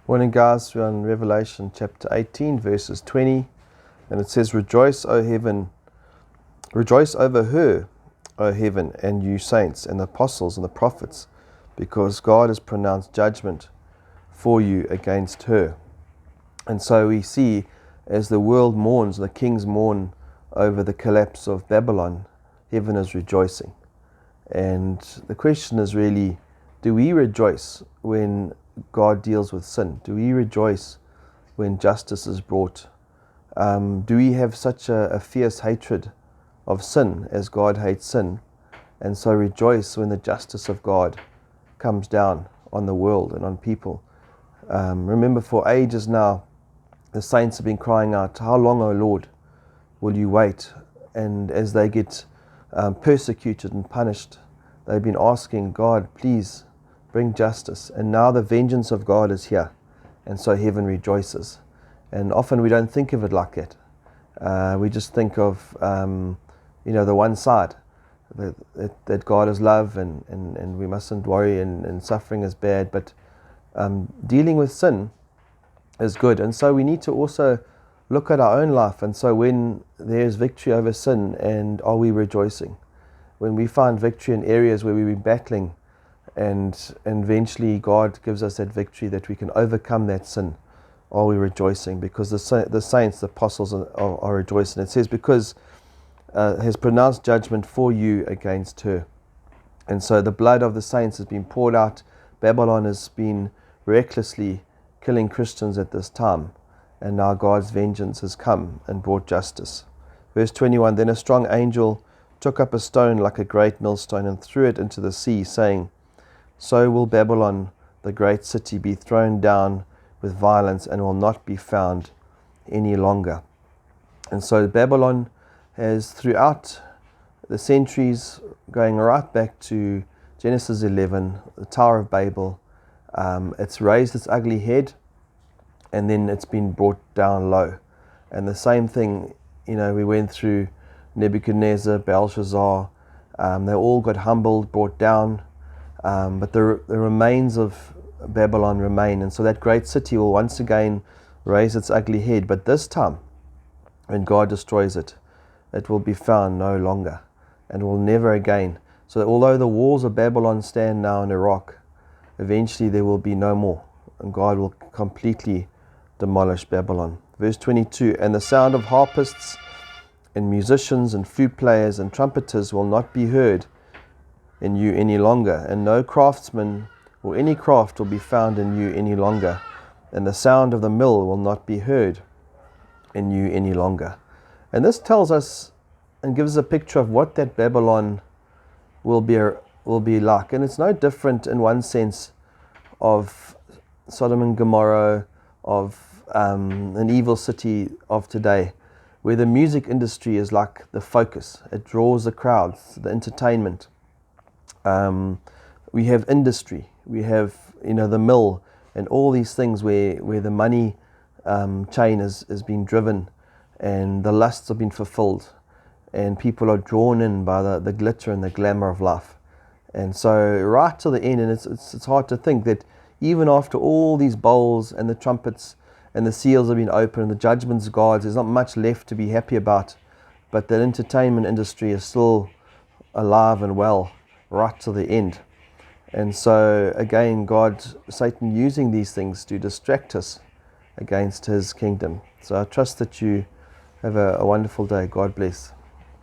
Morning, guys. We're on Revelation chapter 18, verses 20, and it says, "Rejoice, O heaven, rejoice over her, O heaven, and you saints, and the apostles and the prophets, because God has pronounced judgment for you against her." And so we see, as the world mourns, the kings mourn over the collapse of Babylon, heaven is rejoicing. And the question is really, do we rejoice when God deals with sin? Do we rejoice when justice is brought? Do we have such a fierce hatred of sin as God hates sin, and so rejoice when the justice of God comes down on the world and on people? Remember, for ages now, the saints have been crying out, "How long, O Lord, will you wait?" And as they get persecuted and punished, they've been asking God, "Please bring justice." And now the vengeance of God is here, and so heaven rejoices. And often we don't think of it like that. We just think of the one side, that God is love, and we mustn't worry, and suffering is bad, but dealing with sin is good. And so we need to also look at our own life, and so when there's victory over sin, and are we rejoicing? When we find victory in areas where we've been battling, and eventually God gives us that victory that we can overcome that sin, are we rejoicing? Because the saints, the apostles are rejoicing. It says, because has pronounced judgment for you against her. And so the blood of the saints has been poured out. Babylon has been recklessly killing Christians at this time, and now God's vengeance has come and brought justice. Verse 21, "Then a strong angel took up a stone like a great millstone and threw it into the sea, saying, So will Babylon, the great city, be thrown down with violence and will not be found any longer." And so Babylon has, throughout the centuries, going right back to Genesis 11, the Tower of Babel, it's raised its ugly head, and then it's been brought down low. And the same thing, we went through Nebuchadnezzar, Belshazzar. They all got humbled, brought down, but the remains of Babylon remain. And so that great city will once again raise its ugly head, but this time, when God destroys it, it will be found no longer, and will never again. So although the walls of Babylon stand now in Iraq, eventually there will be no more, and God will completely demolish Babylon. Verse 22, "And the sound of harpists and musicians and flute players and trumpeters will not be heard in you any longer, and no craftsman or any craft will be found in you any longer, and the sound of the mill will not be heard in you any longer." And this tells us and gives us a picture of what that Babylon will be like. And it's no different in one sense of Sodom and Gomorrah, of an evil city of today, where the music industry is like the focus. It draws the crowds, the entertainment. We have industry, we have the mill, and all these things where the money chain is being driven, and the lusts have been fulfilled, and people are drawn in by the glitter and the glamour of life. And so right to the end, and it's hard to think that even after all these bowls and the trumpets and the seals have been opened and the judgments of God, there's not much left to be happy about, but that entertainment industry is still alive and well right to the end. And so again, Satan using these things to distract us against his kingdom. So I trust that you have a wonderful day. God bless.